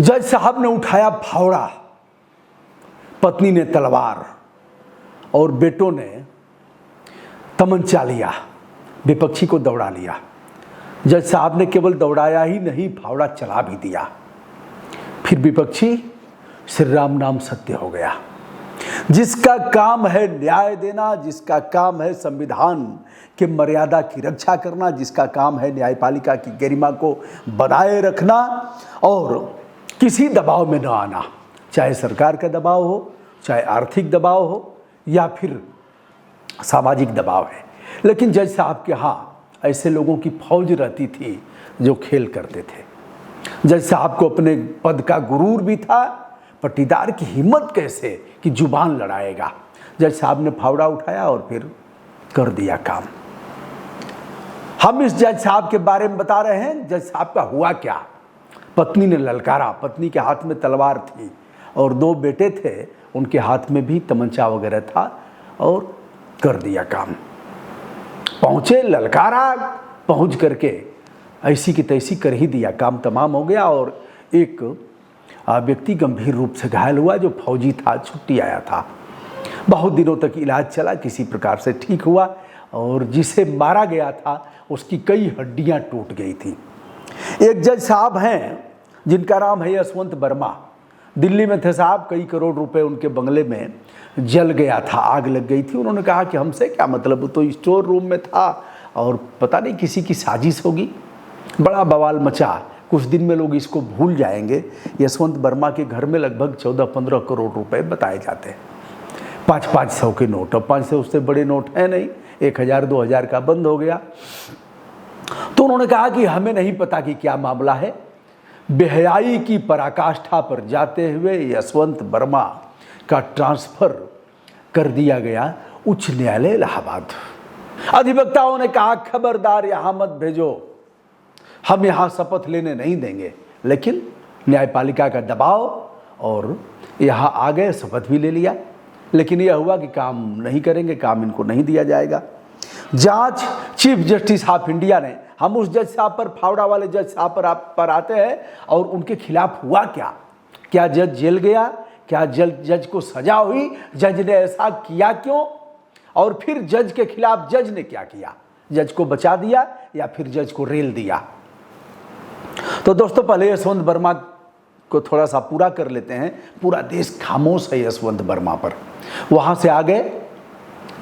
जज साहब ने उठाया फावड़ा, पत्नी ने तलवार और बेटों ने तमंचा लिया, विपक्षी को दौड़ा लिया। जज साहब ने केवल दौड़ाया ही नहीं, फावड़ा चला भी दिया। फिर विपक्षी श्री राम नाम सत्य हो गया। जिसका काम है न्याय देना, जिसका काम है संविधान के मर्यादा की रक्षा करना, जिसका काम है न्यायपालिका की गरिमा को बनाए रखना और किसी दबाव में न आना, चाहे सरकार का दबाव हो, चाहे आर्थिक दबाव हो या फिर सामाजिक दबाव है। लेकिन जज साहब के यहाँ ऐसे लोगों की फौज रहती थी जो खेल करते थे। जज साहब को अपने पद का गुरूर भी था, पट्टीदार की हिम्मत कैसे कि जुबान लड़ाएगा। जज साहब ने फावड़ा उठाया और फिर कर दिया काम। हम इस जज साहब के बारे में बता रहे हैं। जज साहब का हुआ क्या? पत्नी ने ललकारा, पत्नी के हाथ में तलवार थी और दो बेटे थे, उनके हाथ में भी तमंचा वगैरह था और कर दिया काम। पहुंचे, ललकारा, पहुंच करके ऐसी की तैसी कर ही दिया, काम तमाम हो गया। और एक व्यक्ति गंभीर रूप से घायल हुआ जो फौजी था, छुट्टी आया था। बहुत दिनों तक इलाज चला, किसी प्रकार से ठीक हुआ और जिसे मारा गया था उसकी कई हड्डियां टूट गई थी। एक जज साहब हैं जिनका नाम है यशवंत वर्मा, दिल्ली में थे साहब। कई करोड़ रुपए उनके बंगले में जल गया था, आग लग गई थी। उन्होंने कहा कि हमसे क्या मतलब, वो तो स्टोर रूम में था और पता नहीं किसी की साजिश होगी। बड़ा बवाल मचा। कुछ दिन में लोग इसको भूल जाएंगे। यशवंत वर्मा के घर में लगभग 14-15 करोड़ रुपए बताए जाते हैं। 500-500 के नोट, अब 500 उससे बड़े नोट है नहीं, 1000-2000 का बंद हो गया। तो उन्होंने कहा कि हमें नहीं पता कि क्या मामला है। बेहयाई की पराकाष्ठा पर जाते हुए यशवंत वर्मा का ट्रांसफर कर दिया गया उच्च न्यायालय इलाहाबाद। अधिवक्ताओं ने कहा खबरदार यहां मत भेजो, हम यहां शपथ लेने नहीं देंगे। लेकिन न्यायपालिका का दबाव और यहां आ गए, शपथ भी ले लिया। लेकिन यह हुआ कि काम नहीं करेंगे, काम इनको नहीं दिया जाएगा। जांच चीफ जस्टिस ऑफ इंडिया ने, हम उस जज साहब पर, फावड़ा वाले जज साहब पर आते हैं और उनके खिलाफ हुआ क्या? क्या जज जेल गया? क्या जज को सजा हुई? जज ने ऐसा किया क्यों? और फिर जज के खिलाफ जज ने क्या किया? जज को बचा दिया या फिर जज को रेल दिया? तो दोस्तों पहले यशवंत वर्मा को थोड़ा सा पूरा कर लेते हैं। पूरा देश खामोश है यशवंत वर्मा पर। वहां से आगे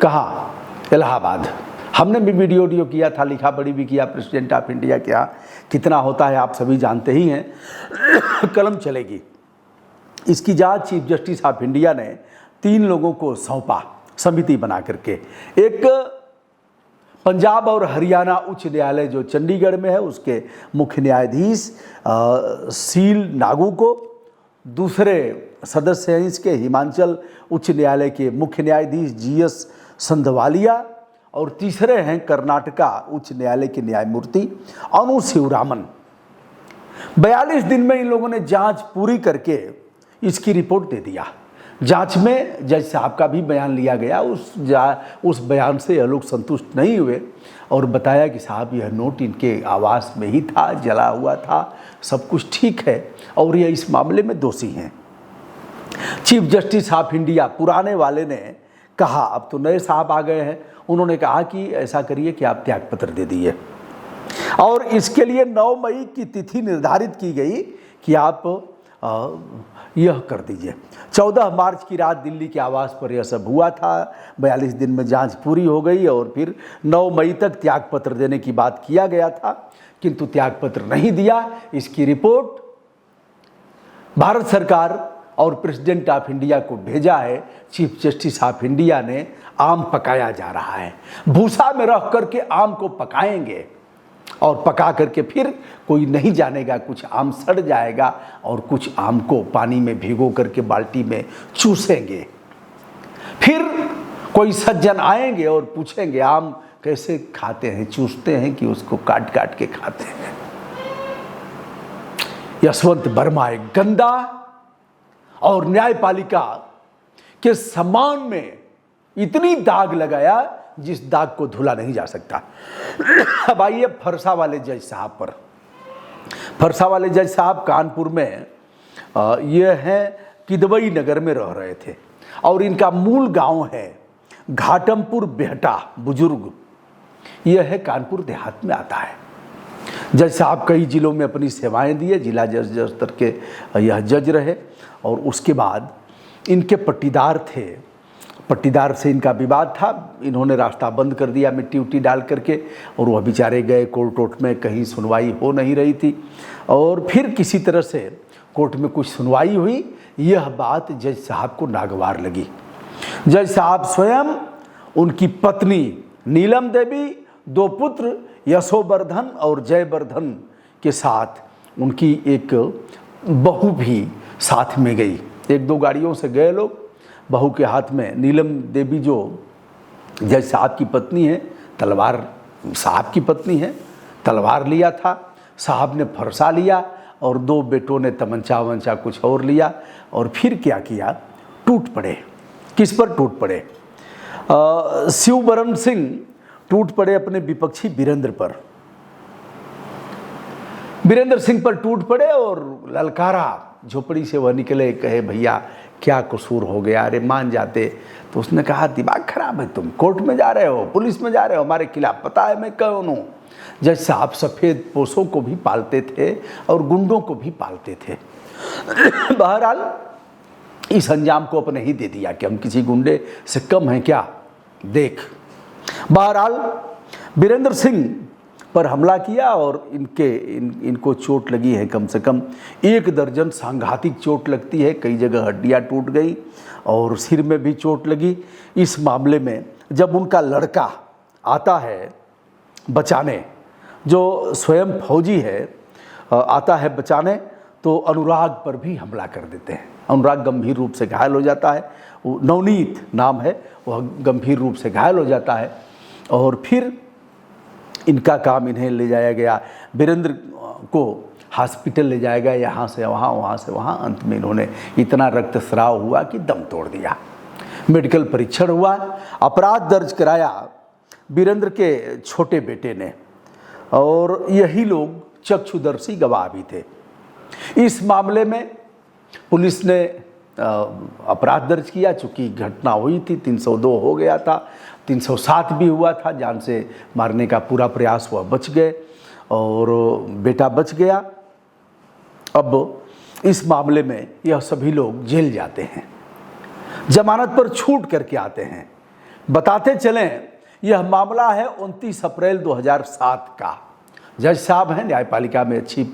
कहाँ? इलाहाबाद। हमने भी वीडियो किया था, लिखा पढ़ी भी किया। प्रेसिडेंट ऑफ इंडिया के यहाँ कितना होता है आप सभी जानते ही हैं। कलम चलेगी। इसकी जांच चीफ जस्टिस ऑफ इंडिया ने 3 लोगों को सौंपा, समिति बना करके। एक पंजाब और हरियाणा उच्च न्यायालय जो चंडीगढ़ में है उसके मुख्य न्यायाधीश सील नागू को, दूसरे सदस्य हैं इसके हिमाचल उच्च न्यायालय के मुख्य न्यायाधीश GS संधवालिया, और तीसरे हैं कर्नाटका उच्च न्यायालय के न्यायमूर्ति अनु शिवरामन। 42 दिन में इन लोगों ने जांच पूरी करके इसकी रिपोर्ट दे दिया। जांच में जज साहब का भी बयान लिया गया। उस बयान से यह लोग संतुष्ट नहीं हुए और बताया कि साहब यह नोट इनके आवास में ही था, जला हुआ था, सब कुछ ठीक है और ये इस मामले में दोषी हैं। चीफ जस्टिस ऑफ इंडिया पुराने वाले ने कहा, अब तो नए साहब आ गए हैं, उन्होंने कहा कि ऐसा करिए कि आप त्यागपत्र दे दीजिए। और इसके लिए 9 मई की तिथि निर्धारित की गई कि आप यह कर दीजिए। 14 मार्च की रात दिल्ली के आवास पर यह सब हुआ था। 42 दिन में जांच पूरी हो गई और फिर 9 मई तक त्यागपत्र देने की बात किया गया था, किंतु त्यागपत्र नहीं दिया। इसकी रिपोर्ट भारत सरकार और प्रेसिडेंट ऑफ इंडिया को भेजा है। चीफ जस्टिस ऑफ इंडिया ने आम पकाया जा रहा है। भूसा में रख करके आम को पकाएंगे और पका करके फिर कोई नहीं जानेगा, कुछ आम सड़ जाएगा और कुछ आम को पानी में भिगो करके बाल्टी में चूसेंगे। फिर कोई सज्जन आएंगे और पूछेंगे आम कैसे खाते हैं, चूसते हैं कि उसको काट काट के खाते हैं। यशवंत वर्मा एक गंदा और न्यायपालिका के सम्मान में इतनी दाग लगाया जिस दाग को धुला नहीं जा सकता। अब आइए फरसा वाले जज साहब पर। फरसा वाले जज साहब कानपुर में ये हैं किदवई नगर में रह रहे थे और इनका मूल गांव है घाटमपुर बेहटा बुजुर्ग। यह है कानपुर देहात में आता है। जज साहब कई जिलों में अपनी सेवाएं दिए, जिला जज स्तर के यह जज रहे और उसके बाद इनके पट्टीदार थे, पट्टीदार से इनका विवाद था, इन्होंने रास्ता बंद कर दिया मिट्टी उट्टी डाल करके और वह बेचारे गए कोर्ट वोट में, कहीं सुनवाई हो नहीं रही थी और फिर किसी तरह से कोर्ट में कुछ सुनवाई हुई। यह बात जज साहब को नागवार लगी। जज साहब स्वयं, उनकी पत्नी नीलम देवी, 2 पुत्र यशोवर्धन और जयवर्धन के साथ उनकी एक बहू भी साथ में गई। 1-2 गाड़ियों से गए लोग। बहू के हाथ में, नीलम देवी जो जज साहब की पत्नी है, तलवार साहब की पत्नी है, तलवार लिया था, साहब ने फरसा लिया और 2 बेटों ने तमंचा वंचा कुछ और लिया और फिर क्या किया, टूट पड़े। किस पर टूट पड़े? शिवबरन सिंह टूट पड़े अपने विपक्षी वीरेंद्र पर, वीरेंद्र सिंह पर टूट पड़े और ललकारा। झोपड़ी से वह निकले, कहे भैया क्या कसूर हो गया, अरे मान जाते। तो उसने कहा दिमाग खराब है, तुम कोर्ट में जा रहे हो, पुलिस में जा रहे हो, हमारे खिलाफ पता है मैं कौन हूँ। जज साहब सफ़ेद पोशों को भी पालते थे और गुंडों को भी पालते थे। बहरहाल इस अंजाम को अपने ही दे दिया कि हम किसी गुंडे से कम हैं क्या, देख। बहरहाल वीरेंद्र सिंह पर हमला किया और इनको चोट लगी है, कम से कम 1 दर्जन सांघातिक चोट लगती है, कई जगह हड्डियां टूट गई और सिर में भी चोट लगी। इस मामले में जब उनका लड़का आता है बचाने, जो स्वयं फौजी है, आता है बचाने, तो अनुराग पर भी हमला कर देते हैं। अनुराग गंभीर रूप से घायल हो जाता है, नवनीत नाम है, वह गंभीर रूप से घायल हो जाता है और फिर इनका काम, इन्हें ले जाया गया, वीरेंद्र को हॉस्पिटल ले जाया गया, यहाँ से वहाँ, वहाँ से वहाँ। अंत में इन्होंने इतना रक्तस्राव हुआ कि दम तोड़ दिया। मेडिकल परीक्षण हुआ, अपराध दर्ज कराया वीरेंद्र के छोटे बेटे ने और यही लोग चक्षुदर्शी गवाह भी थे। इस मामले में पुलिस ने अपराध दर्ज किया, चूँकि घटना हुई थी, 302 हो गया था, 307 भी हुआ था, जान से मारने का पूरा प्रयास हुआ, बच गए और बेटा बच गया। अब इस मामले में यह सभी लोग जेल जाते हैं, जमानत पर छूट करके आते हैं। बताते चलें, यह मामला है 29 अप्रैल 2007 का। जज साहब हैं, न्यायपालिका में अच्छी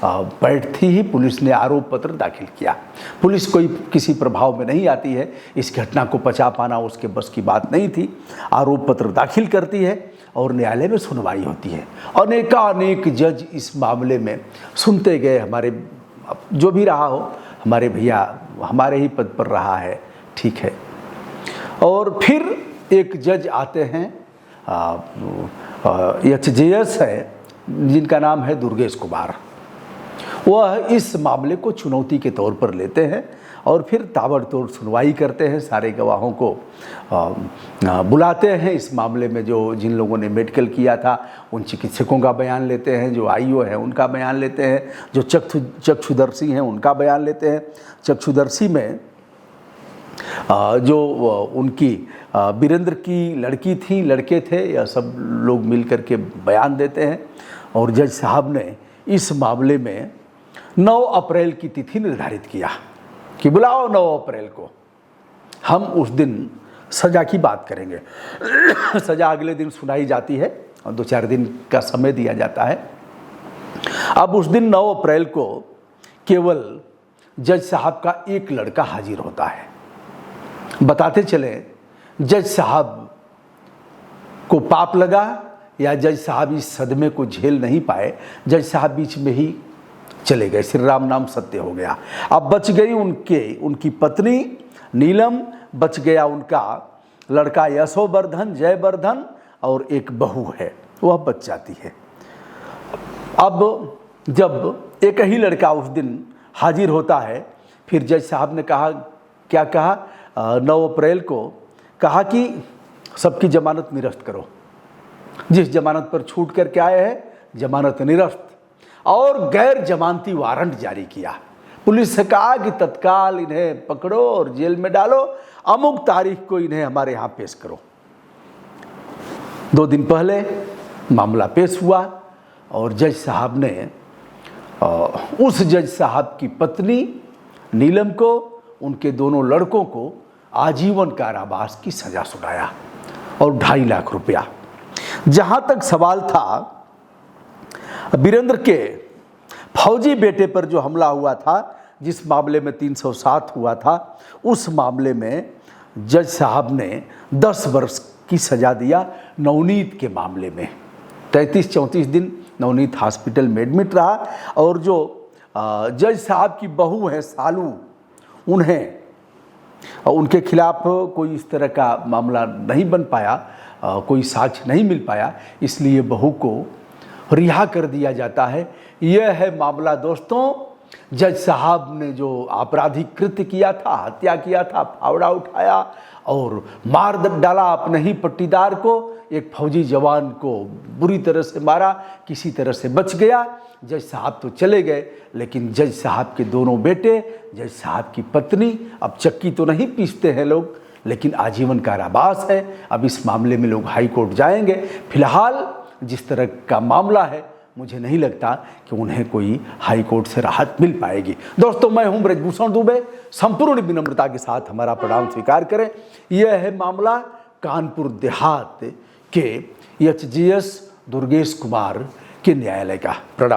पैठ थी ही, पुलिस ने आरोप पत्र दाखिल किया। पुलिस कोई किसी प्रभाव में नहीं आती है, इस घटना को पचा पाना उसके बस की बात नहीं थी। आरोप पत्र दाखिल करती है और न्यायालय में सुनवाई होती है। अनेकानेक जज इस मामले में सुनते गए। हमारे जो भी रहा हो, हमारे भैया हमारे ही पद पर रहा है, ठीक है। और फिर एक जज आते हैं, HJS है, जिनका नाम है दुर्गेश कुमार। वह इस मामले को चुनौती के तौर पर लेते हैं और फिर ताबड़तोड़ सुनवाई करते हैं। सारे गवाहों को बुलाते हैं। इस मामले में जिन लोगों ने मेडिकल किया था उन चिकित्सकों का बयान लेते हैं, जो IO है उनका बयान लेते हैं, जो चक्षुदर्शी हैं उनका बयान लेते हैं। चक्षुदर्शी में जो उनकी वीरेंद्र की लड़की थी, लड़के थे, यह सब लोग मिल कर के बयान देते हैं और जज साहब ने इस मामले में 9 अप्रैल की तिथि निर्धारित किया कि बुलाओ 9 अप्रैल को, हम उस दिन सज़ा की बात करेंगे। सज़ा अगले दिन सुनाई जाती है और 2-4 दिन का समय दिया जाता है। अब उस दिन 9 अप्रैल को केवल जज साहब का एक लड़का हाजिर होता है। बताते चले, जज साहब को पाप लगा या जज साहब इस सदमे को झेल नहीं पाए, जज साहब बीच में ही चले गए। श्री राम नाम सत्य हो गया। अब बच गई उनकी पत्नी नीलम, बच गया उनका लड़का यशोवर्धन, जयवर्धन और एक बहू है, वह बच जाती है। अब जब एक ही लड़का उस दिन हाजिर होता है, फिर जज साहब ने कहा, क्या कहा, 9 अप्रैल को कहा कि सबकी जमानत निरस्त करो। जिस जमानत पर छूट करके आए हैं, जमानत निरस्त, और गैर जमानती वारंट जारी किया। पुलिस से कहा कि तत्काल इन्हें पकड़ो और जेल में डालो, अमुक तारीख को इन्हें हमारे यहाँ पेश करो। 2 दिन पहले मामला पेश हुआ और जज साहब ने उस जज साहब की पत्नी नीलम को, उनके दोनों लड़कों को आजीवन कारावास की सजा सुनाया और 2.5 लाख रुपया। जहां तक सवाल था वीरेंद्र के फौजी बेटे पर जो हमला हुआ था, जिस मामले में 307 हुआ था, उस मामले में जज साहब ने 10 वर्ष की सजा दिया। नवनीत के मामले में 33-34 दिन नवनीत हॉस्पिटल में एडमिट रहा और जो जज साहब की बहू है सालू, उनके खिलाफ कोई इस तरह का मामला नहीं बन पाया, कोई साक्ष्य नहीं मिल पाया, इसलिए बहू को रिहा कर दिया जाता है। यह है मामला दोस्तों। जज साहब ने जो आपराधिक कृत्य किया था, हत्या किया था, फावड़ा उठाया और मार डाला अपने ही पट्टीदार को, एक फौजी जवान को बुरी तरह से मारा, किसी तरह से बच गया। जज साहब तो चले गए, लेकिन जज साहब के दोनों बेटे, जज साहब की पत्नी, अब चक्की तो नहीं पीसते हैं लोग, लेकिन आजीवन कारावास है। अब इस मामले में लोग हाई कोर्ट जाएंगे। फिलहाल जिस तरह का मामला है, मुझे नहीं लगता कि उन्हें कोई हाई कोर्ट से राहत मिल पाएगी। दोस्तों, मैं हूं ब्रजभूषण दुबे, संपूर्ण विनम्रता के साथ हमारा प्रणाम स्वीकार करें। यह है मामला कानपुर देहात के HGS दुर्गेश कुमार के न्यायालय का। प्रणाम।